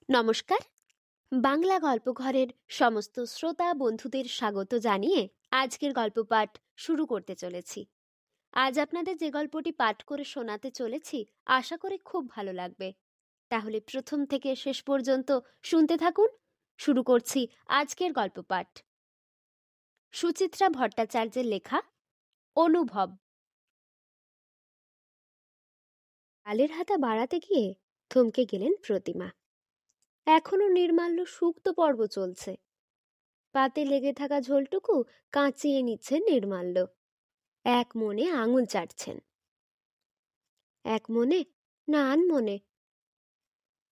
নমস্কার। বাংলা গল্পঘরের সমস্ত শ্রোতা বন্ধুদের স্বাগত জানিয়ে আজকের গল্প পাঠ শুরু করতে চলেছি। আজ আপনাদের যে গল্পটি পাঠ করে শোনাতে চলেছি আশা করি খুব ভালো লাগবে। তাহলে প্রথম থেকে শেষ পর্যন্ত শুনতে থাকুন। শুরু করছি আজকের গল্প পাঠ। সুচিত্রা ভট্টাচার্যের লেখা অনুভব। আলের হাতা বাড়াতে গিয়ে থমকে গেলেন প্রতিমা। এখনো নির্মাল্য সুক্ত পর্ব চলছে। পাতে লেগে থাকা ঝোলটুকু কাঁচিয়ে নিচ্ছেন নির্মাল্য। এক মনে আঙুল চাটছেন। এক মনে না আনমনে?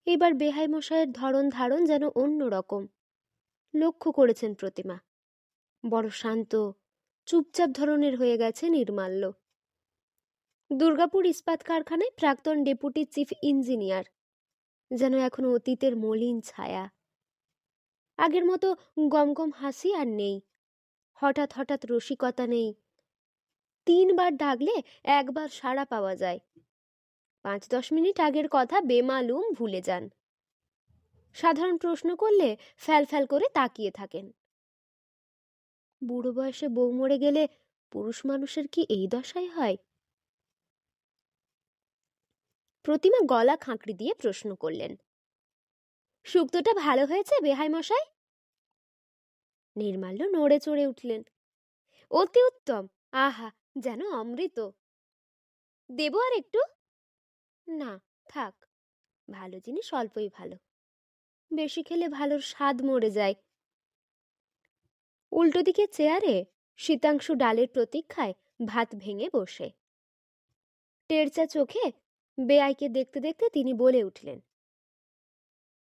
এবার বেহাই মশাইয়ের ধরন ধারণ যেন অন্য রকম। লক্ষ্য করেছেন প্রতিমা। বড় শান্ত, চুপচাপ ধরনের হয়ে গেছে নির্মাল্য। দুর্গাপুর ইস্পাত কারখানায় প্রাক্তন ডেপুটি চিফ ইঞ্জিনিয়ার, যেন এখন অতীতের মলিন ছায়া। আগের মতো গমগম হাসি আর নেই। হঠাৎ হঠাৎ রসিকতা নেই। 3 বার ডাকলে একবার সাড়া পাওয়া যায়। 5-10 মিনিট আগের কথা বেমালুম ভুলে যান। সাধারণ প্রশ্ন করলে ফ্যাল ফ্যাল করে তাকিয়ে থাকেন। বুড়ো বয়সে বউ মরে গেলে পুরুষ মানুষের কি এই দশাই হয়? প্রতিমা গলা খাঁকড়ি দিয়ে প্রশ্ন করলেন, শুক্তোটা ভালো হয়েছে বেহাই মশাই? নির্মাল্য নড়ে চড়ে উঠলেন। অতি উত্তম, আহা, যেন অমৃত। দেবো আর একটু? না, থাক। ভালো জিনিস অল্পই ভালো। বেশি খেলে ভালোর স্বাদ মরে যায়। উল্টো দিকে চেয়ারে শীতাংশু ডালের প্রতীক্ষায় ভাত ভেঙে বসে। টেরচা চোখে বেয়াইকে দেখতে দেখতে তিনি বলে উঠলেন,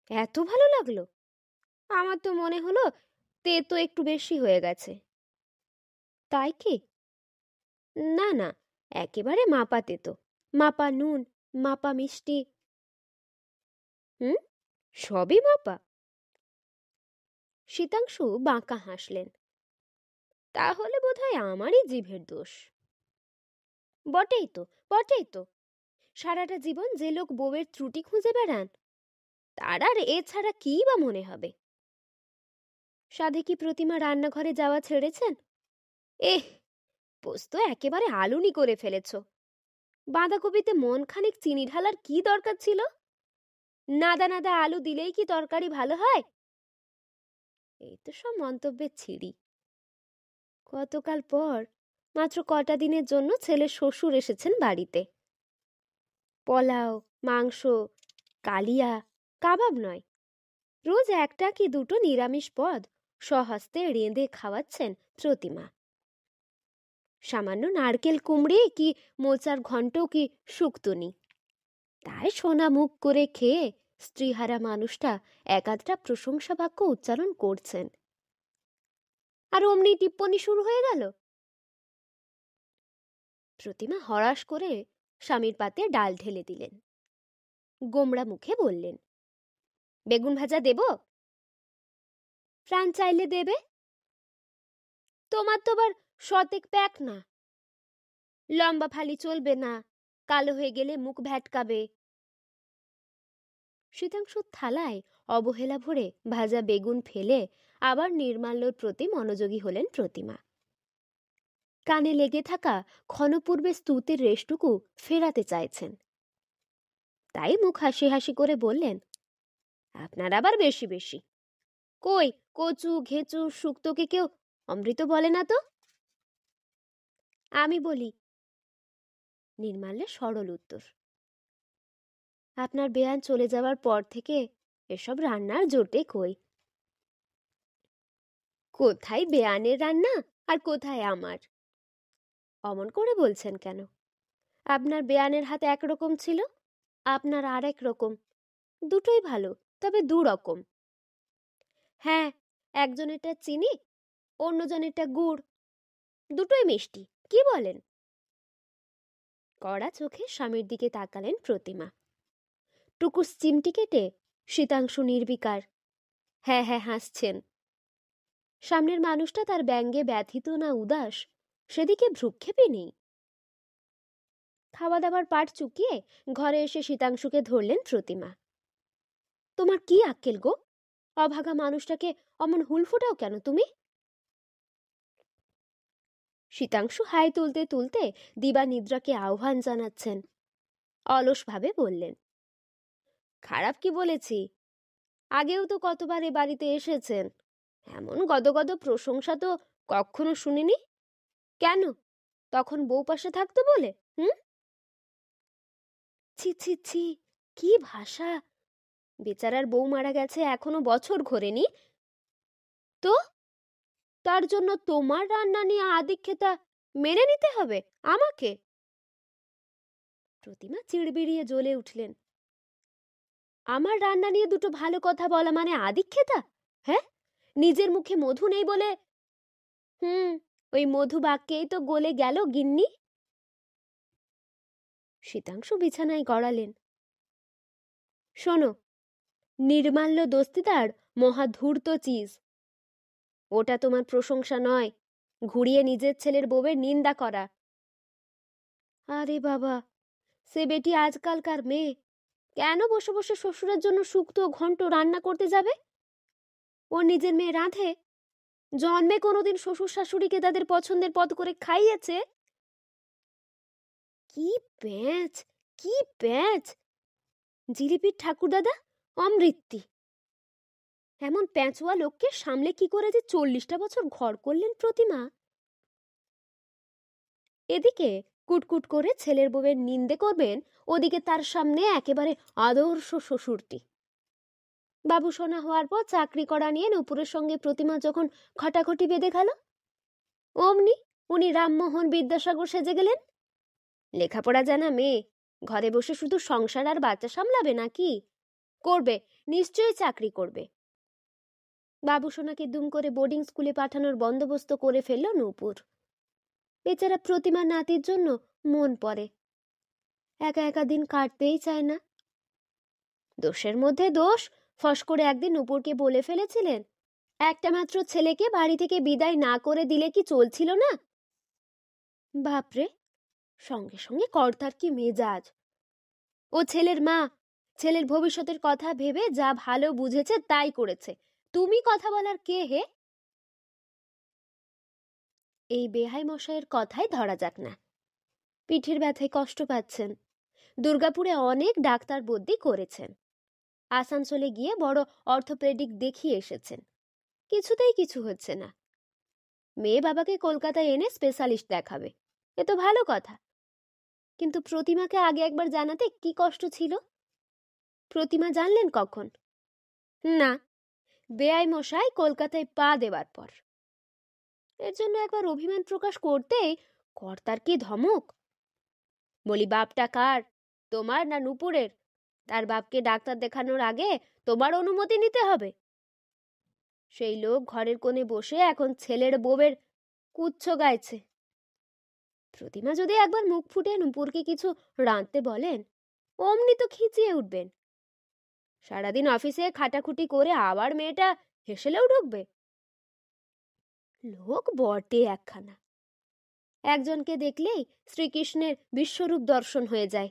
এত ভালো লাগলো? আমার তো মনে হলো তেতো একটু বেশি হয়ে গেছে। তাই কি? না না, একেবারে মাপা তেতো, মাপা নুন, মাপা মিষ্টি। সবই মাপা? শীতাংশু বাঁকা হাসলেন। তাহলে বোধহয় আমারই জিভের দোষ। বটেই তো, বটেই তো। সারাটা জীবন যে লোক বউয়ের ত্রুটি খুঁজে বেড়ান, তার আর এছাড়া কি বা মনে হবে? সাধে কি প্রতিমা রান্নাঘরে যাওয়া ছেড়েছেন? এহ, পোস্ত একেবারে আলুনি করে ফেলেছ। বাঁধাকপিতে মন খানিক চিনি ঢালার কি দরকার ছিল? নাদা নাদা আলু দিলেই কি তরকারি ভালো হয়? এই তো সব মন্তব্যের ছিঁড়ি। গতকাল পর মাত্র কটা দিনের জন্য ছেলে শ্বশুর এসেছেন বাড়িতে। পোলাও, মাংস, কালিয়া, কাবাব নয়, রোজ একটা কি দুটো নিরামিষ পদ স্বহস্তে রেঁধে খাওয়াচ্ছেন প্রতিমা। সামান্য নারকেল কুমড়ে কি মোচার ঘন্ট কি শুক্তনি, তাই সোনা মুখ করে খেয়ে স্ত্রীহারা মানুষটা একাধটা প্রশংসা বাক্য উচ্চারণ করছেন। আর অমনি টিপ্পনি শুরু হয়ে গেল। প্রতিমা হরাস করে স্বামীর পাতে ডাল ঢেলে দিলেন। গোমড়া মুখে বললেন, বেগুন ভাজা দেব? প্রাণ চাইলে দেবে। তোমার তো আবার শতেক প্যাক না। লম্বা ফালি চলবে না, কালো হয়ে গেলে মুখ ভ্যাটকাবে। শীতাংশুর থালায় অবহেলা ভরে ভাজা বেগুন ফেলে আবার নির্মাল্যর প্রতি মনোযোগী হলেন প্রতিমা। কানে লেগে থাকা ক্ষণপূর্বে স্তুতির রেশটুকু ফেরাতে চাইছেন। তাই মুখ হাসি হাসি করে বললেন, আপনার আবার বেশি বেশি। কই, কচু ঘেঁচু শুক্তোকে কেউ অমৃত বলে না তো? আমি বলি। নির্মাল্যের সরল উত্তর। আপনার বেয়ান চলে যাওয়ার পর থেকে এসব রান্নার জোটে কই। কোথায় বেয়ানের রান্না আর কোথায় আমার? অমন করে বলছেন কেন? আপনার বেয়ানের হাতে একরকম ছিল, আপনার আর এক রকম। দুটোই ভালো, তবে দুরকম। হ্যাঁ, একজনেরটা চিনি, অন্যজনেরটা গুড়। দুটোই মিষ্টি, কি বলেন? কড়া চোখে স্বামীর দিকে তাকালেন প্রতিমা। টুকুস চিমটি কেটে শীতাংশু নির্বিকার। হ্যাঁ হ্যাঁ হাসছেন। সামনের মানুষটা তার ব্যঙ্গে ব্যথিত না উদাস সেদিকে ভ্রুক্ষেপই নেই। খাওয়া দাবার পাট চুকিয়ে ঘরে এসে শীতাংশুকে ধরলেন প্রতিমা। তোমার কি আক্কেল গো? অভাগা মানুষটাকে অমন হুল ফোটাও কেন তুমি? শীতাংশু হাই তুলতে তুলতে দিবা নিদ্রাকে আহ্বান জানাচ্ছেন। অলসভাবে বললেন, খারাপ কি বলেছি? আগেও তো কতবার এ বাড়িতে এসেছেন, এমন গদগদ প্রশংসা তো কখনো শুনিনি। কেন, তখন বউ পাশে থাকতো বলে? হুম? ছি ছি ছি, কি ভাষা! বেচারার বউ মারা গেছে এখনো বছর ঘোরেনি, তো তার জন্য তোমার রান্না নিয়ে আদিক্ষেতা মেনে নিতে হবে আমাকে? প্রতিমা চিড়বিড়িয়ে জ্বলে উঠলেন। আমার রান্না নিয়ে দুটো ভালো কথা বলা মানে আদিক্ষেতা? হ্যাঁ, নিজের মুখে মধু নেই বলে? হুম, ওই মধু বাক্যেই তো গলে গেল গিন্নি। শীতাংশু বিছানায় গড়ালেন। শোনো, নির্মাল্য দস্তিদার মহা ধূর্ত চিজ। ওটা তোমার প্রশংসা নয়, ঘুরিয়ে নিজের ছেলের বউয়ের নিন্দা করা। আরে বাবা, সে বেটি আজকালকার মেয়ে, কেন বসে বসে শ্বশুরের জন্য শুক্তো ঘন্ট রান্না করতে যাবে? ওর নিজের মেয়ে রাঁধে, জন্মে কোনোদিন শ্বশুর শাশুড়িকে তাদের পছন্দের পদ করে খাইয়েছে? কি প্যাঁচ, কি প্যাঁচ! জিলিপির ঠাকুর দাদা অমৃত্যি। এমন প্যাঁচোয়া লোককে সামলে কি করে যে 40টা বছর ঘর করলেন প্রতিমা! এদিকে কুটকুট করে ছেলের বউয়ের নিন্দে করবেন, ওদিকে তার সামনে একেবারে আদর্শ শ্বশুরটি। বাবু সোনা হওয়ার পর চাকরি করা নিয়ে নূপুরের সঙ্গে প্রতিমা যখন খটাখটি বেঁধে গেল, অমনি উনি রামমোহন বিদ্যাসাগর সেজে গেলেন। লেখাপড়া জানা মেয়ে, ঘরে বসে শুধু সংসার আর বাচ্চা সামলাবে নাকি? করবে, নিশ্চয়ই চাকরি করবে। বাবু সোনাকে দুম করে বোর্ডিং স্কুলে পাঠানোর বন্দোবস্ত করে ফেলল নূপুর। বেচারা প্রতিমার নাতির জন্য মন পড়ে, একা একা দিন কাটতেই চায় না। দোষের মধ্যে দোষ, ফস করে একদিন নূপুরকে বলে ফেলেছিলেন, একটা মাত্র ছেলেকে বাড়ি থেকে বিদায় না করে দিলে কি চলছিল না? বাপরে, সঙ্গে সঙ্গে কর্তার কি মেজাজ! ও ছেলের মা, ছেলের ভবিষ্যতের কথা ভেবে যা ভালো বুঝেছে তাই করেছে, তুমি কথা বলার কে হে? এই বেহাই মশাইয়ের কথাই ধরা যাক না। পিঠের ব্যথায় কষ্ট পাচ্ছেন, দুর্গাপুরে অনেক ডাক্তার বদ্যি করেছেন, আসানসোলে গিয়ে বড় অর্থোপেডিক দেখিয়ে এসেছেন, কিছুতেই কিছু হচ্ছে না। মেয়ে বাবাকে কলকাতায় এনে স্পেশালিস্ট দেখাবে, এ তো ভালো কথা, কিন্তু প্রতিমাকে আগে একবার জানাতে কি কষ্ট ছিল। প্রতিমা জানলেন কখন? না, বেআই মশাই কলকাতায় পা দেবার পর। এর জন্য একবার অভিমান প্রকাশ করতেই কর্তার কি ধমক! বলি, বাপটা কার, তোমার না নূপুরের? তার বাপকে ডাক্তার দেখানোর আগে তোমার অনুমতি নিতে হবে। সেই লোক ঘরের কোণে বসে এখন ছেলের বউয়ের কুচ্ছ গাইছে। প্রতিমা যদি একবার মুখ ফুটে নূপুরকে কিছু রাঁধতে বলেন, অমনি তো খিচিয়ে উঠবেন। সারাদিন অফিসে খাটাখুটি করে আবার মেয়েটা হেসেলেও ঢুকবে। লোক বটে একখানা, একজনকে দেখলেই শ্রীকৃষ্ণের বিশ্বরূপ দর্শন হয়ে যায়।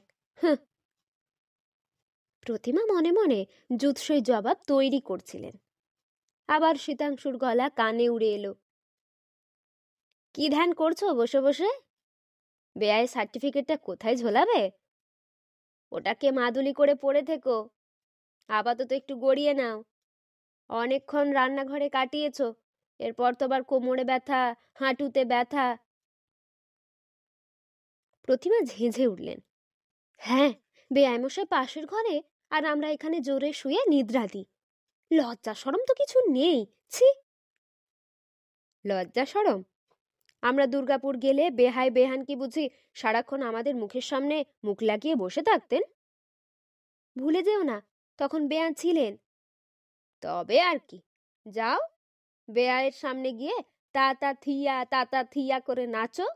প্রতিমা মনে মনে জুৎসই জবাব তৈরি করছিলেন, আবার শীতাংশুর গলা কানে উড়ে এলো, কি ধ্যান করছো বসে বসে? বেআই সার্টিফিকেটটা কোথায় ঝোলাবে? ওটাকে মাদুলি করে পড়ে থেকো, আপাতত একটু গড়িয়ে নাও। অনেকক্ষণ রান্নাঘরে কাটিয়েছো, এরপর তো আবার কোমরে ব্যথা, হাঁটুতে ব্যথা। প্রতিমা ঝেঁঝে উঠলেন। হ্যাঁ, বেআই মশাই পাশের ঘরে, আর আমরা এখানে জোরে শুয়ে নিদ্রা দিই। লজ্জা সরম তো কিছু নেই, ছি! লজ্জা সরম? আমরা দুর্গাপুর গেলে বেহাই বেহান কি বুঝি সারাক্ষণ আমাদের মুখের সামনে মুখ লাগিয়ে বসে থাকতেন? ভুলে যেও না, তখন বেয়ান ছিলেন। তবে আর কি, যাও বেয়ায়ের সামনে গিয়ে তা থিয়া করে নাচো।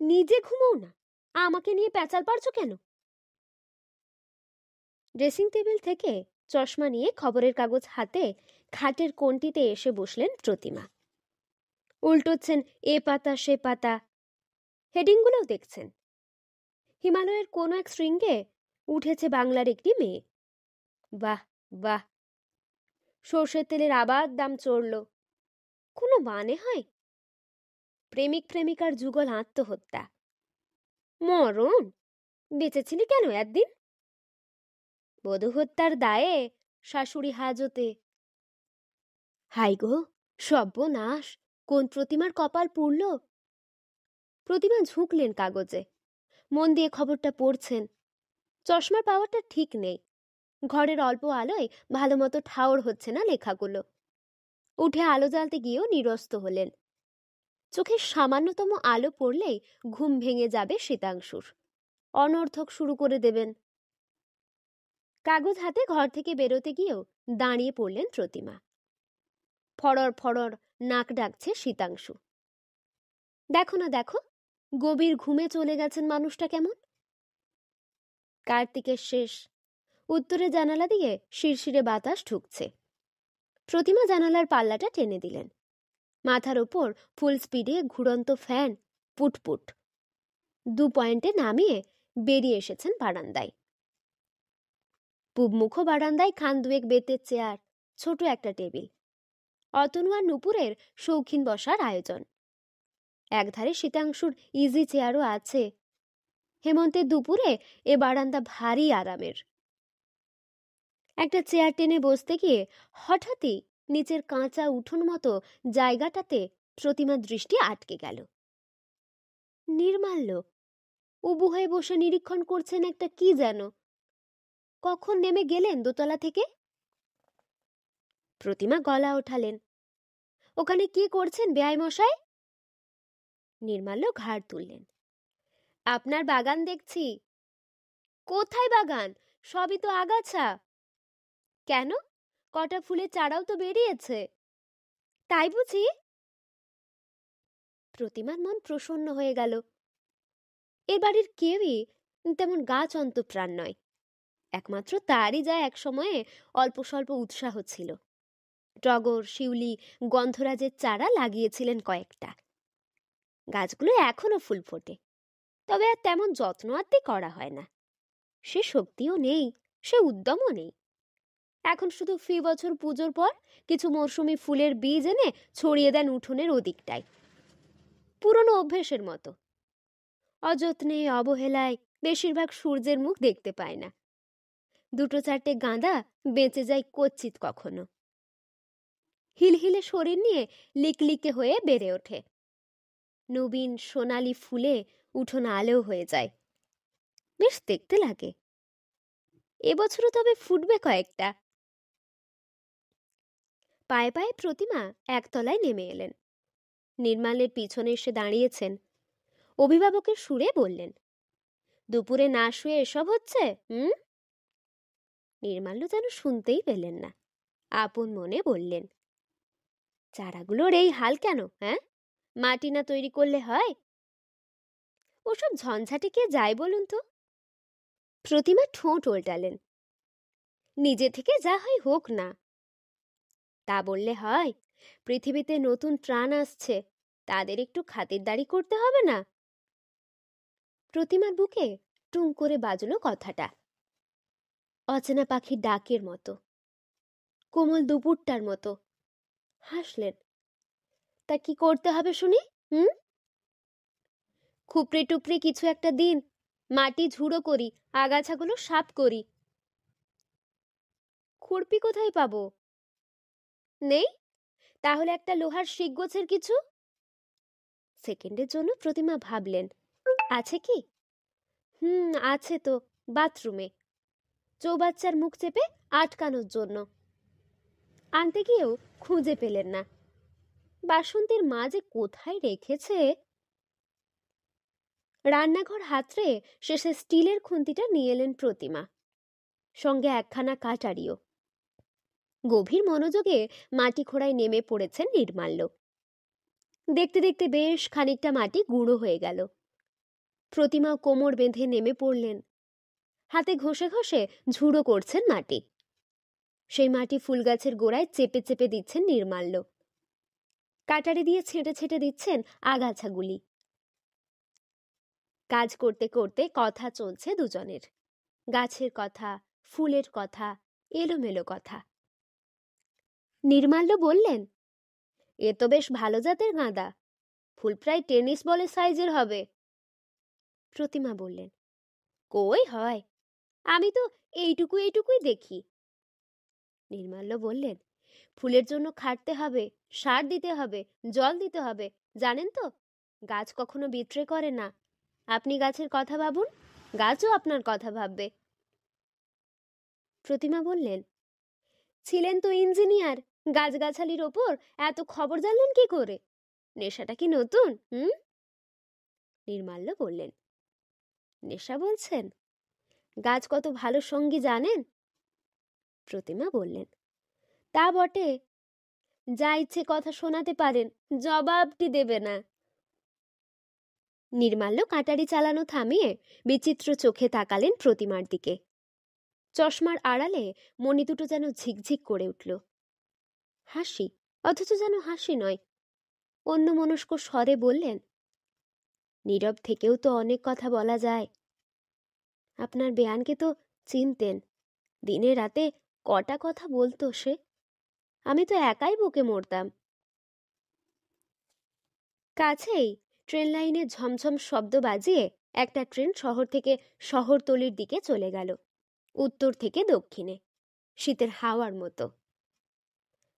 নিজে ঘুমোও না, আমাকে নিয়ে প্যাচাল পারছো কেন? ড্রেসিং টেবিল থেকে চশমা নিয়ে খবরের কাগজ হাতে খাটের কোণটিতে এসে বসলেন প্রতিমা। উল্টোচ্ছেন এ পাতা সে পাতা, হেডিংগুলোও দেখছেন। হিমালয়ের কোনো এক শৃঙ্গে উঠেছে বাংলার একটি মেয়ে, বাহ বাহ, সর্ষের তেলের আবার দাম চড়ল। কোনো মানে হয়? প্রেমিক প্রেমিকার যুগল আত্মহত্যা, মরণ। বেঁচেছিলি কেন একদিন? বধূ হত্যার দায়ে শাশুড়ি হাজতে। হাই গো, সর্বনাশ! কোন প্রতিমার কপাল পুড়ল? প্রতিমা ঝুঁকলেন কাগজে, মন দিয়ে খবরটা পড়ছেন। চশমার পাওয়ারটা ঠিক নেই, ঘরের অল্প আলোয় ভালো মতো ঠাওর হচ্ছে না লেখাগুলো। উঠে আলো জ্বালতে গিয়েও নিরস্ত হলেন। চোখে সামান্যতম আলো পড়লেই ঘুম ভেঙে যাবে শীতাংশুর, অনর্থক শুরু করে দেবেন। কাগজ হাতে ঘর থেকে বেরোতে গিয়েও দাঁড়িয়ে পড়লেন প্রতিমা। ফড়র ফড়র নাক ডাকছে শীতাংশু। দেখো না দেখো, গভীর ঘুমে চলে গেছেন মানুষটা কেমন। কার্তিকের শেষ, উত্তরে জানালা দিয়ে শিরশিরে বাতাস ঢুকছে। প্রতিমা জানালার পাল্লাটা টেনে দিলেন। মাথার ওপর ফুল স্পিডে ঘুরন্ত ফ্যান পুটপুট। 2 পয়েন্টে নামিয়ে বেরিয়ে এসেছেন বারান্দায়। পূবমুখ বারান্দায় খান দুয়েক বেতের চেয়ার, ছোট একটা টেবিল। অতনু আর নুপুরের শৌখিন বসার আয়োজন। একধারে শীতাংশুর ইজি চেয়ারও আছে। হেমন্তের দুপুরে এ বারান্দা ভারী আরামের। একটা চেয়ার টেনে বসতে গিয়ে হঠাৎই নিচের কাঁচা উঠোন মতো জায়গাটাতে প্রতিমার দৃষ্টি আটকে গেল। নির্মাল্য উবু হয়ে বসে নিরীক্ষণ করছেন একটা কি যেন। কখন নেমে গেলেন দোতলা থেকে? প্রতিমা গলা ওঠালেন, ওখানে কি করছেন বেয়াই মশাই? নির্মাল্য ঘাড় তুললেন, আপনার বাগান দেখছি। কোথায় বাগান? সবই তো আগাছা। কেন, কটা ফুলের চারাও তো বেরিয়েছে। তাই বুঝি? প্রতিমার মন প্রসন্ন হয়ে গেল। এ বাড়ির কেউই তেমন গাছ অন্তঃপ্রাণ নয়, একমাত্র তারই যা এক সময়ে অল্প স্বল্প উৎসাহ ছিল। টগর, শিউলি, গন্ধরাজের চারা লাগিয়েছিলেন কয়েকটা। গাছগুলো এখনো ফুল ফোটে, তবে আর তেমন যত্ন আত্তি করা হয় না। সে শক্তিও নেই, সে উদ্যমও নেই। এখন শুধু ফি বছর পুজোর পর কিছু মৌসুমি ফুলের বীজ এনে ছড়িয়ে দেন উঠোনের ওদিকটায়, পুরনো অভ্যেসের মতো। অযত্নে অবহেলায় বেশিরভাগ সূর্যের মুখ দেখতে পায় না। 2-4টে গাঁদা বেঁচে যায় কচ্ছিত কখনো। হিলহিলে শরীর নিয়ে লিকলিকে হয়ে বেড়ে ওঠে। নবীন সোনালি ফুলে উঠোন আলো হয়ে যায়, বেশ দেখতে লাগে। এবছরও তবে ফুটবে কয়েকটা। পায়ে পায়ে প্রতিমা একতলায় নেমে এলেন। নির্মালের পিছনে এসে দাঁড়িয়েছেন। অভিভাবকের সুরে বললেন, দুপুরে না শুয়ে এসব হচ্ছে? নির্মাল্য যেন শুনতেই পেলেন না, আপন মনে বললেন, চারাগুলোর এই হাল কেন? হ্যাঁ, মাটি না তৈরি করলে হয়? ওসব ঝঞ্ঝাটে কে যায় বলুন তো? প্রতিমা ঠোঁট ওল্টালেন, নিজে থেকে যা হয় হোক না। তা বললে হয়? পৃথিবীতে নতুন প্রাণ আসছে, তাদের একটু খাতিরদারি করতে হবে না? প্রতিমার বুকে টুং করে বাজলো কথাটা, অচেনা পাখির ডাকের মতো, কোমল দুপুরটার মতো। হাসলেন, তা কি করতে হবে শুনি? খুপড়ে টুপড়ে কিছু একটা দিন, মাটি ঝুড়ো করি, আগাছাগুলো সাফ করি। খুরপি কোথায় পাবো? নেই? তাহলে একটা লোহার শিক গোছের কিছু। সেকেন্ডের জন্য প্রতিমা ভাবলেন, আছে কি? আছে তো, বাথরুমে, চৌবাচ্চার মুখ চেপে আটকানোর জন্য। আনতে গিয়েও খুঁজে পেলেন না। বাসন্তীর মা যে কোথায় রেখেছে। রান্নাঘর হাতড়ে শেষে স্টিলের খুন্তিটা নিয়ে এলেন প্রতিমা, সঙ্গে একখানা কাটারিও। গভীর মনোযোগে মাটি খোঁড়ায় নেমে পড়েছেন নির্মাল্য। দেখতে দেখতে বেশ খানিকটা মাটি গুঁড়ো হয়ে গেল। প্রতিমা কোমর বেঁধে নেমে পড়লেন, হাতে ঘষে ঘষে ঝুড়ো করছেন মাটি। সেই মাটি ফুল গাছের গোড়ায় চেপে চেপে দিচ্ছেন নির্মাল্য। কাটারি দিয়ে ছেঁটে ছেঁটে দিচ্ছেন আগাছাগুলি। কাজ করতে করতে কথা চলছে দুজনের, গাছের কথা, ফুলের কথা, এলোমেলো কথা। নির্মাল্য বললেন, এ তো বেশ ভালো জাতের গাঁদা, ফুল প্রায় টেনিস বলের সাইজের হবে। প্রতিমা বললেন, কই হয়, আমি তো এইটুকুই দেখি। নির্মাল্য বললেন, ফুলের জন্য খাটতে হবে, সার দিতে হবে, জল দিতে হবে, জানেন তো? গাছ কখনো বিট্রে করে না। আপনি গাছের কথা ভাবুন, গাছও আপনার কথা ভাববে। প্রতিমা বললেন, ছিলেন তো ইঞ্জিনিয়ার, গাছগাছালির ওপর এত খবর জানলেন কি করে? নেশাটা কি নতুন? নির্মাল্য বললেন, নেশা বলছেন? গাছ কত ভালো সঙ্গী জানেন? প্রতিমা বললেন, তা বটে, যা ইচ্ছে কথা শোনাতে পারেন, জবাবটি দেবে না। নির্মাল্য কাটারি চালানো থামিয়ে বিচিত্র চোখে তাকালেন প্রতিমার দিকে। চশমার আড়ালে মণি দুটো যেন ঝিকঝিক করে উঠল। হাসি, অথচ যেন হাসি নয়। অন্যমনস্ক স্বরে বললেন, নীরব থেকেও তো অনেক কথা বলা যায়। আপনার বেয়ানকে তো চিনতেন, দিনে রাতে কটা কথা বলতো সে, আমি তো একাই বুকে মরতাম। কাছেই ট্রেন লাইনে ঝমঝম শব্দ বাজিয়ে একটা ট্রেন শহর থেকে শহরতলির দিকে চলে গেল, উত্তর থেকে দক্ষিণে, শীতের হাওয়ার মতো।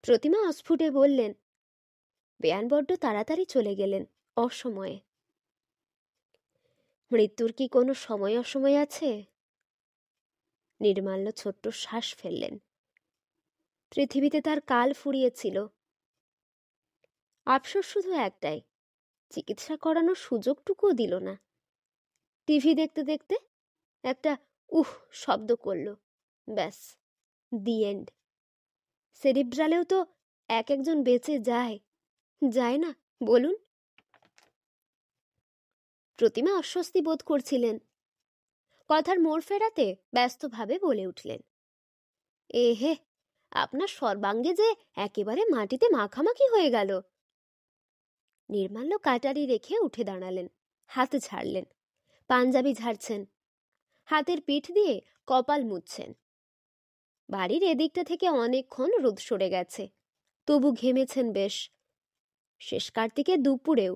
প্রতিমা অস্ফুটে বললেন, বেয়ান বড্ড তাড়াতাড়ি চলে গেলেন, অসময়ে। মৃত্যুর কি কোনো সময় অসময় আছে? নির্মাল্য ছোট্ট শ্বাস ফেললেন। পৃথিবীতে তার কাল ফুরিয়েছিল। আফসোস শুধু একটাই, চিকিৎসা করানোর সুযোগটুকুও দিল না। টিভি দেখতে দেখতে একটা উহ শব্দ করল, ব্যাস, দি এন্ড। সেরিব্রালেও তো একজন বেঁচে যায়, যায় না বলুন? প্রতিমা অস্বস্তি বোধ করছিলেন। কথার মোড় ফেরাতে ব্যস্তভাবে বলে উঠলেন, হে, আপনার সর্বাঙ্গে যে একেবারে মাটিতে মাখামাখি হয়ে গেল। নির্মাল্য কাটারি রেখে উঠে দাঁড়ালেন, হাত ঝাড়লেন, পাঞ্জাবি ঝাড়ছেন, হাতের পিঠ দিয়ে কপাল মুছছেন। বাড়ির এদিকটা থেকে অনেকক্ষণ রোদ সরে গেছে, তবু ঘেমেছেন বেশ, শেষ কার্তিকে দুপুরেও।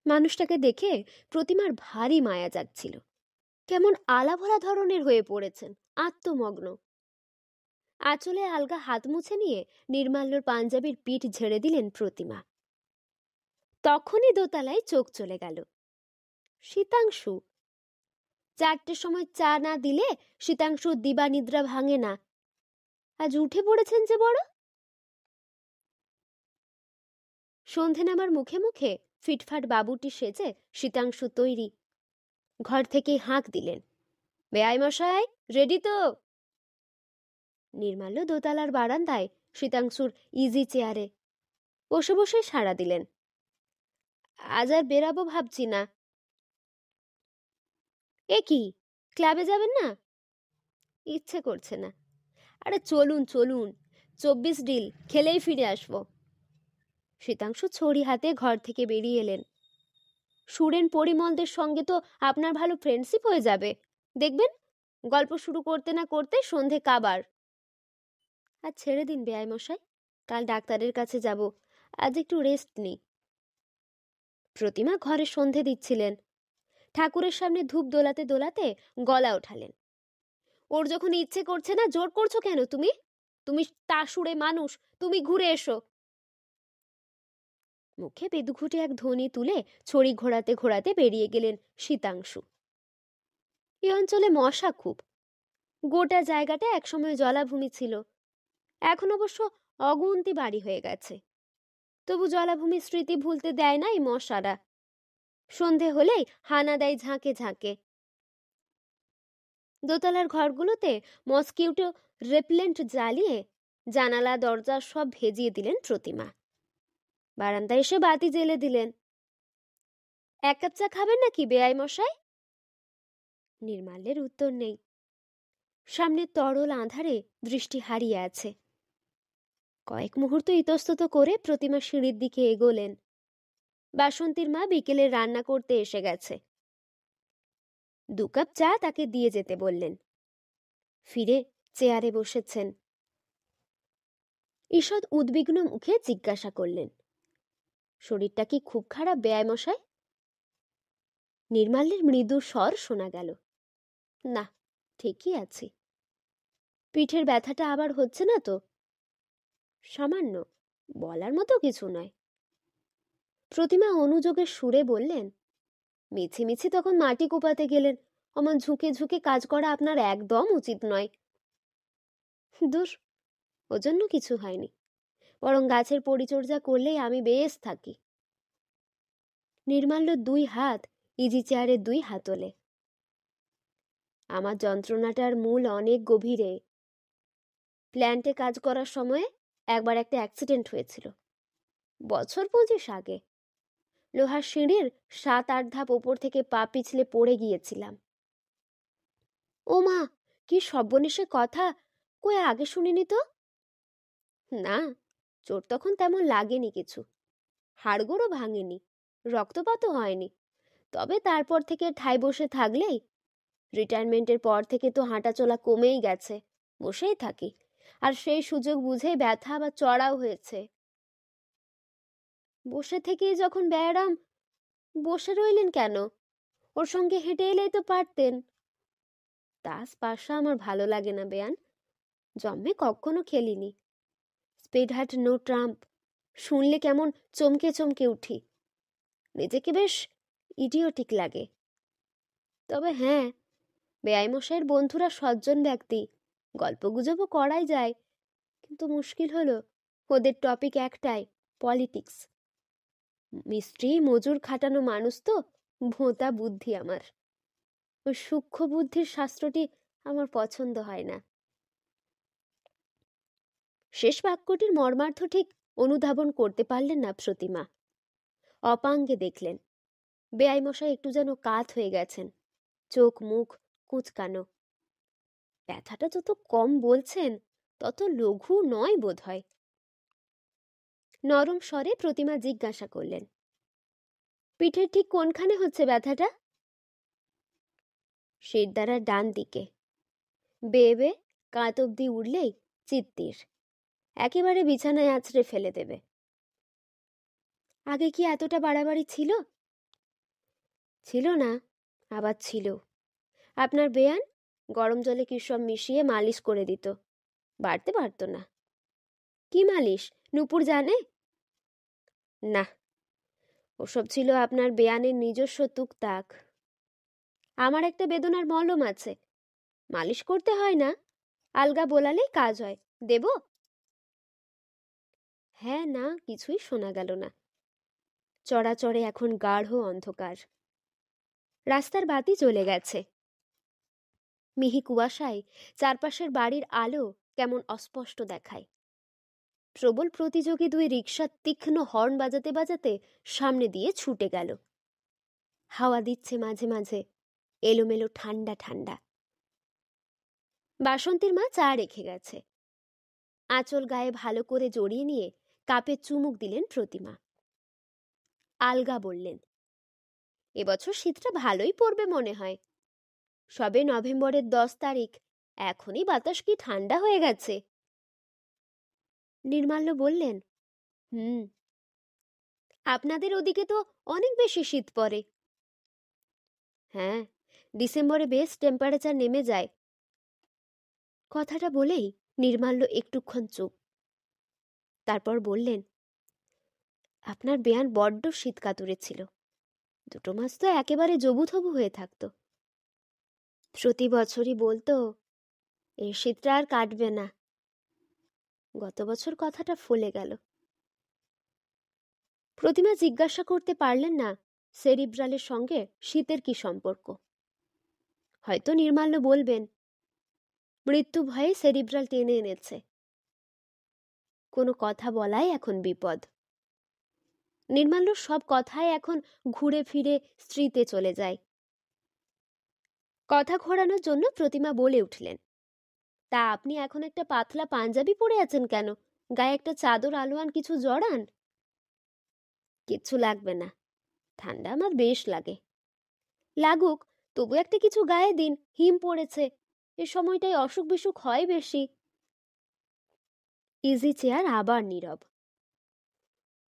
মানুষটাকে দেখে প্রতিমার ভারী মায়া যাচ্ছিল। কেমন আলাভোলা ধরনের হয়ে পড়েছেন, আত্মমগ্ন। আঁচলে আলগা হাত মুছে নিয়ে নির্মাল্যর পাঞ্জাবির পিঠ ঝেড়ে দিলেন প্রতিমা। তখনই দোতলায় চোখ চলে গেল। শীতাংশু। 4টের সময় চা না দিলে শীতাংশু দিবানিদ্রা ভাঙে না। আজ উঠে পড়েছেন যে বড়। সন্ধে নামার মুখে মুখে ফিটফাট বাবুটি সেজে শীতাংশু তৈরি। ঘর থেকে হাঁক দিলেন, বেয়াই মশাই, রেডি তো? নির্মাল্য দোতলার বারান্দায় শীতাংশুর ইজি চেয়ারে বসে বসে সাড়া দিলেন, আজ আর বেরাবো ভাবছি না। এ কি, ক্লাবে যাবেন না? ইচ্ছে করছে না। আরে চলুন চলুন, 24 ডিল খেলেই ফিরে আসবো। শীতাংশু ছড়ি হাতে ঘর থেকে বেরিয়ে এলেন। সুরেন পরিমলদের সঙ্গে তো আপনার ভালো ফ্রেন্ডশিপ হয়ে যাবে, দেখবেন গল্প শুরু করতে না করতে সন্ধে কাবার। আর ছেড়ে দিন বেয়াই মশাই, কাল ডাক্তারের কাছে যাব, আজ একটু রেস্ট নিই। প্রতিমা ঘরে সন্ধে দিচ্ছিলেন, ঠাকুরের সামনে ধূপ দোলাতে দোলাতে গলা ওঠালেন, ওর যখন ইচ্ছে করছে না জোর করছো কেন তুমি? তুমি তাসুরে মানুষ, তুমি ঘুরে এসো। মুখে বেদুঘুটে এক ধ্বনি তুলে ছড়ি ঘোরাতে ঘোরাতে বেরিয়ে গেলেন শীতাংশু। এই অঞ্চলে মশা খুব। গোটা জায়গাটা একসময় জলাভূমি ছিল, এখন অবশ্য অগুন্তি বাড়ি হয়ে গেছে। তবু জলাভূমির স্মৃতি ভুলতে দেয় না এই মশারা। সন্ধে হলেই হানা দেয় ঝাঁকে ঝাঁকে। দোতলার ঘরগুলোতে মসকিউটো রেপলেন্ট জ্বালিয়ে জানালা দরজা সব ভেজিয়ে দিলেন প্রতিমা। বারান্দায় এসে বাতি জ্বেলে দিলেন। এক কাপ চা খাবেন নাকি বেয়াই মশাই? নির্মাল্যের উত্তর নেই। সামনে তরল আঁধারে দৃষ্টি হারিয়ে আছে। কয়েক মুহূর্ত ইতস্তত করে প্রতিমা সিঁড়ির দিকে এগোলেন। বাসন্তীর মা বিকেলে রান্না করতে এসে গেছে। 2 কাপ চা তাকে দিয়ে যেতে বললেন। ফিরে চেয়ারে বসেছেন। ঈষৎ উদ্বিগ্ন মুখে জিজ্ঞাসা করলেন, শরীরটা কি খুব খারাপ বেয়াই মশাই? নির্মাল্যের মৃদু স্বর শোনা গেল, না, ঠিকই আছি। পিঠের ব্যথাটা আবার হচ্ছে না তো? সামান্য, বলার মতো কিছু নয়। প্রতিমা অনুযোগের সুরে বললেন, মিছিমিছি তখন মাটি কোপাতে গেলেন, অমন ঝুঁকে ঝুঁকে কাজ করা আপনার একদম উচিত নয়। দূর, ওজন্য কিছু হয়নি, বরং গাছের পরিচর্যা করলেই আমি বেশ থাকি। নির্মাল্য দুই হাত ইজি চেয়ারে দুই হাতলে। আমার যন্ত্রণাটার মূল অনেক গভীরে। প্ল্যান্টে কাজ করার সময় একবার একটা অ্যাক্সিডেন্ট হয়েছিল, বছর 25 আগে। লোহার সিঁড়ির 7-8 ধাপ ওপর থেকে পা পিছলে পড়ে গিয়েছিলাম। ও মা, কি সর্বনেশে কথা! কই আগে শুনিনি তো। না, চোট তখন তেমন লাগেনি কিছু, হাড়গোড়ও ভাঙেনি, রক্তপাতও হয়নি। তবে তারপর থেকে ঠাই বসে থাকলেই, রিটায়ারমেন্টের পর থেকে তো হাঁটাচলা কমেই গেছে, বসেই থাকি, আর সেই সুযোগ বুঝেই ব্যথা আবার চড়াও হয়েছে। বসে থেকেই যখন ব্যায়াম, বসে রইলেন কেন? ওর সঙ্গে হেঁটে এলেই তো পারতেন। তাস পাশা আমার ভালো লাগে না বেয়ান, জন্মে কখনো খেলিনি। স্পিড হাট নো ট্রাম্প শুনলে কেমন চমকে চমকে উঠি, নিজেকে বেশ ইডিওটিক লাগে। তবে হ্যাঁ, বেয়াই মশাইয়ের বন্ধুরা সজ্জন ব্যক্তি, গল্পগুজবও করাই যায়, কিন্তু মুশকিল হলো ওদের টপিক একটাই, পলিটিক্স। মিস্ত্রি মজুর খাটানো মানুষ তো, ভোঁতা বুদ্ধি আমার। ওই সূক্ষ্ম বুদ্ধির শাস্ত্রটি আমার পছন্দ হয় না। শেষ বাক্যটির মর্মার্থ ঠিক অনুধাবন করতে পারলেন না প্রতিমা। অপাঙ্গে দেখলেন বেয়াই মশাই একটু যেন কাত হয়ে গেছেন, চোখ মুখ কুঁচকানো। ব্যথাটা যত কম বলছেন তত লঘু নয় বোধ হয়। নরম স্বরে প্রতিমা জিজ্ঞাসা করলেন, পিঠের ঠিক কোনখানে হচ্ছে ব্যথাটা? শিরদাঁড়ার ডান দিকে। বেয়ে বেয়ে কাঁধ অব্দি উঠলেই চিত্তির, একেবারে বিছানায় আছড়ে ফেলে দেবে। আগে কি এতটা বাড়াবাড়ি ছিল? ছিল না, আবার ছিল। আপনার বেয়ান গরম জলে কি সব মিশিয়ে মালিশ করে দিত, বাড়তে পারত না। কি মালিশ, নূপুর জানে? না, ওসব ছিল আপনার বেয়ানের নিজস্ব তুকতাক। আমার একটা বেদনার মলম আছে, মালিশ করতে হয় না, আলগা বোলালেই কাজ হয়, দেব? হ্যাঁ না কিছুই শোনা গেল না। চড়াচড়ে এখন গাঢ় অন্ধকার। রাস্তার বাতি জ্বলে গেছে। মিহি কুয়াশায় চারপাশের বাড়ির আলো কেমন অস্পষ্ট দেখায়। প্রবল প্রতিযোগী দুই রিকশা তীক্ষ্ণ হর্ন বাজাতে বাজাতে সামনে দিয়ে ছুটে গেল। হাওয়া দিচ্ছে মাঝে মাঝে, এলোমেলো ঠান্ডা ঠান্ডা। বাসন্তীর মা চা রেখে গেছে। আঁচল গায়ে ভালো করে জড়িয়ে নিয়ে কাপে চুমুক দিলেন প্রতিমা। আলগা বললেন, এবছর শীতটা ভালোই পড়বে মনে হয়। সবে নভেম্বরের 10 তারিখ, এখনই বাতাস কি ঠান্ডা হয়ে গেছে। নির্মাল্য বললেন, হুম। আপনাদের ওদিকে তো অনেক বেশি শীত পড়ে। হ্যাঁ, ডিসেম্বরে বেশ টেম্পারেচার নেমে যায়। কথাটা বলেই নির্মাল্য একটুক্ষণ চুপ। তারপর বললেন, আপনার বেয়ান বড্ড শীত কাতুরে ছিল, 2 মাস তো একেবারে জবুথবু হয়ে থাকতো। প্রতি বছরই বলতো, এই শীতটা আর কাটবে না। গত বছর কথাটা ফলে গেল। প্রতিমা জিজ্ঞাসা করতে পারলেন না সেরিব্রালের সঙ্গে শীতের কি সম্পর্ক। হয়তো নির্মাল্য বলবেন, মৃত্যু ভয়ে সেরিব্রাল টেনে এনেছে। কোনো কথা বলাই এখন বিপদ। নির্মাল্য সব কথাই এখন ঘুরে ফিরে স্ত্রীতে চলে যায়। কথা ঘোরানোর জন্য প্রতিমা বলে উঠলেন, তা আপনি এখন একটা পাতলা পাঞ্জাবি পরে আছেন কেন? গায়ে একটা চাদর আলোয়ান কিছু জড়ান। কিচ্ছু লাগবে না, ঠান্ডা আমার বেশ লাগে। লাগুক, তবু একটা কিছু গায়ে দিন, হিম পড়েছে। এ সময়টায় অসুখ বিসুখ হয় বেশি। ইজি চেয়ার আবার নীরব।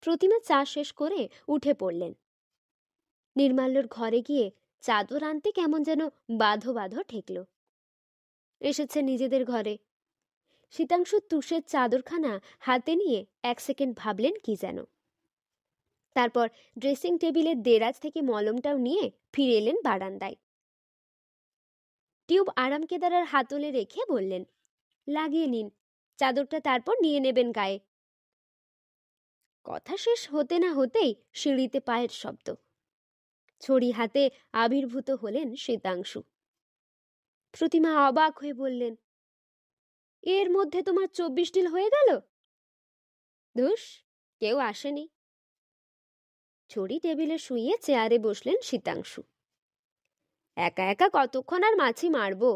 প্রতিমা চা শেষ করে উঠে পড়লেন। নির্মাল্যর ঘরে গিয়ে চাদর আনতে কেমন যেন বাঁধো বাঁধো ঠেকল। এসেছে নিজেদের ঘরে। শীতাংশু তুষের চাদরখানা হাতে নিয়ে 1 সেকেন্ড ভাবলেন কি যেন। তারপর ড্রেসিং টেবিলের দেরাজ থেকে মলমটাও নিয়ে ফিরে এলেন বারান্দায়। টিউব আরাম কেদারার হাতলে রেখে বললেন, লাগিয়ে নিন, চাদরটা তারপর নিয়ে নেবেন গায়ে। কথা শেষ হতে না হতেই সিঁড়িতে পায়ের শব্দ। ছড়ি হাতে আবির্ভূত হলেন শীতাংশু। প্রতিমা অবাক হয়ে বললেন, এর মধ্যে তোমার 24 ডিল হয়ে গেল? ধুস, কেউ আসেনি। ছড়ি টেবিলে শুইয়ে চেয়ারে বসলেন শীতাংশু। একা একা কতক্ষণ আর মাছি মারবো?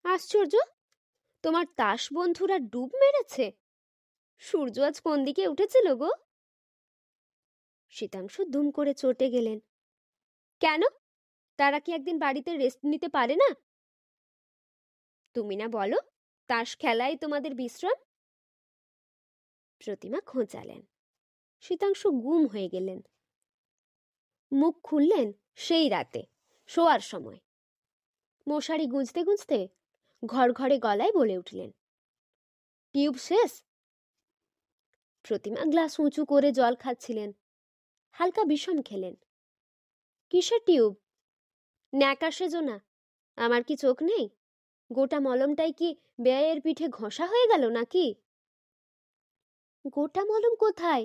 আশ্চর্য, তোমার তাস বন্ধুরা ডুব মেরেছে। সূর্য আজ কোন দিকে উঠেছিল গো? শীতাংশু দুম করে চটে গেলেন। কেন, তারা কি একদিন বাড়িতে রেস্ট নিতে পারে না? তুমি না বলো তাস খেলাই তোমাদের বিশ্রাম? প্রতিমা খোঁচালেন। শীতাংশু গুম হয়ে গেলেন। মুখ খুললেন সেই রাতে শোয়ার সময়। মশারি গুঁজতে গুঁজতে ঘর ঘরে গলায় বলে উঠলেন, টিউব শেষ? প্রতিমা গ্লাস উঁচু করে জল খাচ্ছিলেন। হালকা বিষম খেলেন। কিসের টিউব? ন্যাকা সেজো না। আমার কি চোখ নেই? গোটা মলমটাই কি বেয়াইয়ের পিঠে ঘষা হয়ে গেল নাকি? গোটা মলম কোথায়?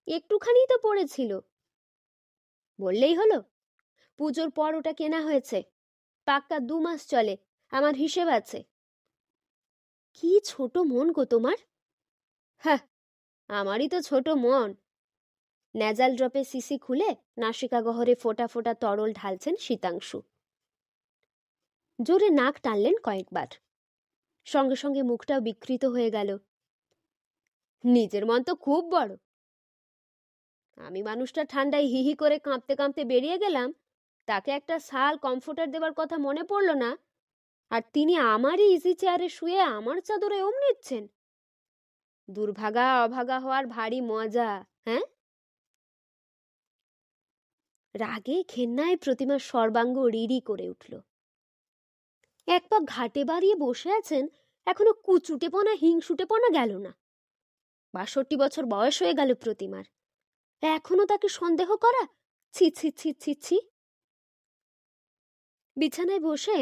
একটুখানি তো পড়েছিল। বললেই হলো, পুজোর পর ওটা কেনা হয়েছে। পাক্কা 2 মাস চলে, আমার হিসেব আছে। কি ছোট মন গো তোমার। হ্যাঁ, আমারই তো ছোট মন। নেজাল ড্রপে সিসি খুলে নাসিকা গহরে ফোঁটা ফোঁটা তরল ঢালছেন শীতাংশু। জোরে নাক টানলেন কয়েকবার। সঙ্গে সঙ্গে মুখটাও বিকৃত হয়ে গেল। নিজের মন তো খুব বড়। আমি মানুষটা ঠান্ডায় হিহি করে কাঁপতে কাঁপতে বেরিয়ে গেলাম, তাকে একটা শাল কমফোর্টার দেবার কথা মনে পড়ল না, আর তিনি আমারই ইজি চেয়ারে শুয়ে আমার চাদরে ওম নিচ্ছেন। দুর্ভাগা অভাগা হওয়ার ভারী মজা, হ্যাঁ? রাগে ঘেন্নায় প্রতিমার সর্বাঙ্গ রিরি করে উঠল। এক পা ঘাটে বাড়িয়ে বসে আছেন, এখনো কুচুটেপনা হিংসুটেপনা গেল না। 62 বছর বয়স হয়ে গেল প্রতিমার, এখনো তাকে সন্দেহ করা? ছি ছি ছি ছি ছি। বিছানায় বসে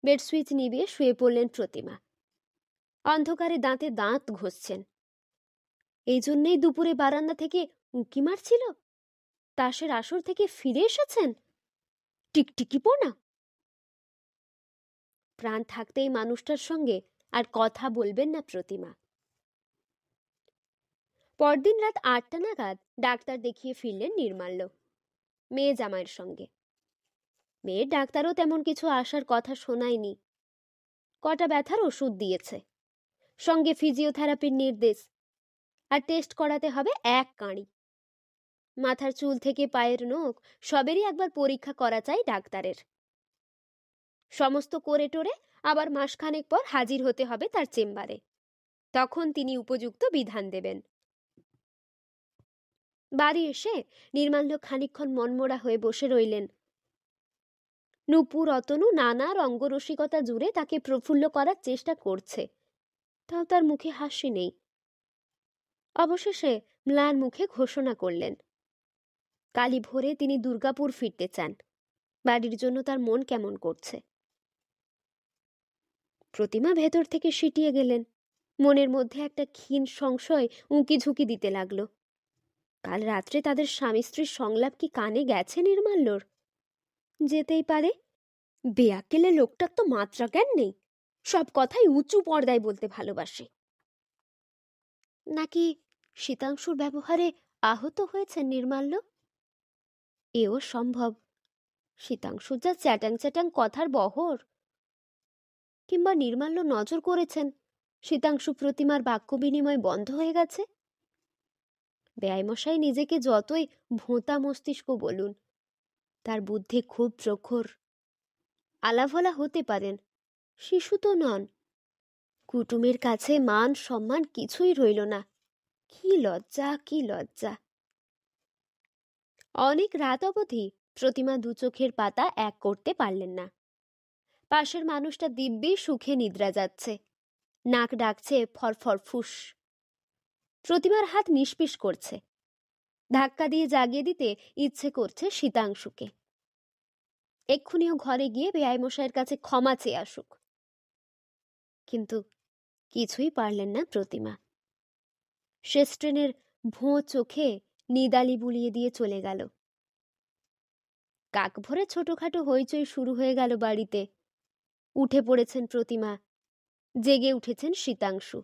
বেড সুইচ নিভিয়ে শুয়ে পড়লেন প্রতিমা। অন্ধকারে দাঁতে দাঁত ঘষছেন। এই জন্যেই দুপুরে বারান্দা থেকে উঁকি মারছিল? তাসের আসর থেকে ফিরে এসেছেন? টিকটিকি পোনা। প্রাণ থাকতেই মানুষটার সঙ্গে আর কথা বলবেন না প্রতিমা। পরদিন রাত 8টা নাগাদ ডাক্তার দেখিয়ে ফিরলেন নির্মাল্য, মেয়ে জামাইয়ের সঙ্গে। মেয়ের ডাক্তারও তেমন কিছু আসার কথা শোনায়নি। কটা ব্যথার ওষুধ দিয়েছে, সঙ্গে ফিজিওথেরাপির নির্দেশ। আর টেস্ট করাতে হবে 1 কাঁড়ি। মাথার চুল থেকে পায়ের নখ সবেরই একবার পরীক্ষা করা চাই ডাক্তারের। সমস্ত করে টোরে আবার মাসখানেক পর হাজির হতে হবে তার চেম্বারে। তখন তিনি উপযুক্ত বিধান দেবেন। বাড়ি এসে নির্মাল্য খানিকক্ষণ মনমরা হয়ে বসে রইলেন। নূপুর অতনু নানা রঙ্গরসিকতা জুড়ে তাকে প্রফুল্ল করার চেষ্টা করছে, তাও তার মুখে হাসি নেই। অবশেষে ম্লান মুখে ঘোষণা করলেন, কালী ভোরে তিনি দুর্গাপুর ফিরতে চান। বাড়ির জন্য তার মন কেমন করছে। প্রতিমা ভেতর থেকে সিটিয়ে গেলেন। মনের মধ্যে একটা ক্ষীণ সংশয় উঁকি ঝুঁকি দিতে লাগলো। কাল রাত্রে তাদের স্বামী স্ত্রীর সংলাপ কি কানে গেছে নির্মাল্যর? যেতেই পারে। বেয়াক্কেলে লোকটার তো মাত্রা জ্ঞান নেই, সব কথাই উঁচু পর্দায় বলতে ভালোবাসে। নাকি শীতাংশুর ব্যবহারে আহত হয়েছে নির্মাল্য? এও সম্ভব। শীতাংশু যা চ্যাটাং চ্যাটাং কথার বহর। কিংবা নির্মাল্য নজর করেছেন শীতাংশু প্রতিমার বাক্য বিনিময় বন্ধ হয়ে গেছে। বেয়াইমশাই নিজেকে যতই ভোঁতা মস্তিষ্ক বলুন, তার বুদ্ধি খুব প্রখর। আলাভোলা হতে পারেন, শিশু তো নন। কুটুমের কাছে মান সম্মান কিছুই রইল না। কি লজ্জা, কি লজ্জা! অনেক রাত অবধি প্রতিমা দু চোখের পাতা এক করতে পারলেন না। পাশের মানুষটা দিব্যি সুখে নিদ্রা যাচ্ছে, নাক ডাকছে ফরফর ফুস। প্রতিমার হাত নিষ্পিস করছে, ধাক্কা দিয়ে জাগিয়ে দিতে ইচ্ছে করছে শীতাংশুকে। এক্ষুনিও ঘরে গিয়ে বেয়াই মশাইয়ের কাছে ক্ষমা চেয়ে আসুক। কিন্তু কিছুই পারলেন না প্রতিমা। শেষ ট্রেনের ভোঁ চোখে নিদালি বুলিয়ে দিয়ে চলে গেল। কাক ভরে ছোটখাটো হইচই শুরু হয়ে গেল বাড়িতে। উঠে পড়েছেন প্রতিমা, জেগে উঠেছেন শীতাংশু,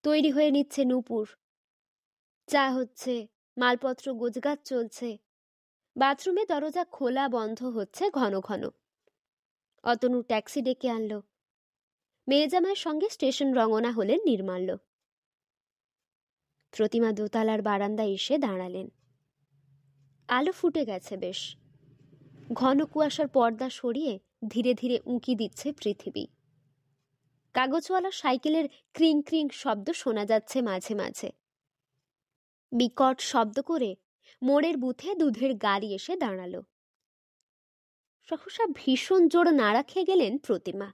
তৈরি হয়ে নিচ্ছে নূপুর। চা হচ্ছে, মালপত্র গোছগাছ চলছে, বাথরুমে দরজা খোলা বন্ধ হচ্ছে ঘন ঘন। অতনু ট্যাক্সি ডেকে আনলো। মেয়েজামাইয়ের সঙ্গে স্টেশন রঙনা হলেন নির্মাল্য। প্রতিমা দোতলার বারান্দায় এসে দাঁড়ালেন। আলো ফুটে গেছে বেশ। ঘন কুয়াশার পর্দা সরিয়ে ধীরে ধীরে উঁকি দিচ্ছে পৃথিবী। কাগজওয়ালা সাইকেলের ক্রিং ক্রিং শব্দ শোনা যাচ্ছে মাঝে মাঝে। বিকট শব্দ করে মোড়ের বুথে দুধের গাড়ি এসে দাঁড়ালো। সহসা ভীষণ জোর নাড়া খেয়ে গেলেন প্রতিমা।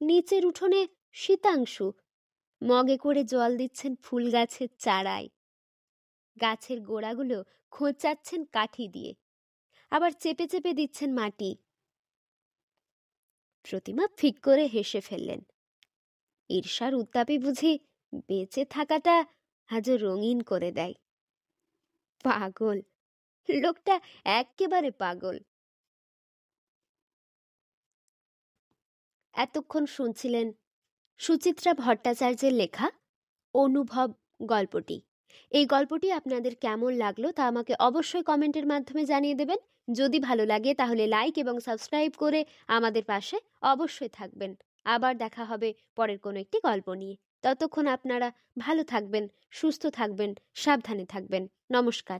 নিচের উঠোনে শীতাংশু মগে করে জল দিচ্ছেন ফুল গাছের চারায়। গাছের গোড়াগুলো খোঁচাচ্ছেন কাঠি দিয়ে, আবার চেপে চেপে দিচ্ছেন মাটি। প্রতিমা ফিক করে হেসে ফেললেন। ঈর্ষার উত্তাপে বুঝি বেঁচে থাকাটা আজও রঙিন করে দেয়। পাগল লোকটা, এক্কেবারে পাগল। এতক্ষণ শুনছিলেন সুচিত্রা ভট্টাচার্যের লেখা অনুভব গল্পটি। এই গল্পটি আপনাদের কেমন লাগলো তা আমাকে অবশ্যই কমেন্টের মাধ্যমে জানিয়ে দেবেন। যদি ভালো লাগে তাহলে লাইক এবং সাবস্ক্রাইব করে আমাদের পাশে অবশ্যই থাকবেন। আবার দেখা হবে পরের কোনো একটি গল্প নিয়ে। ততক্ষণ আপনারা ভালো থাকবেন, সুস্থ থাকবেন, সাবধানে থাকবেন। নমস্কার।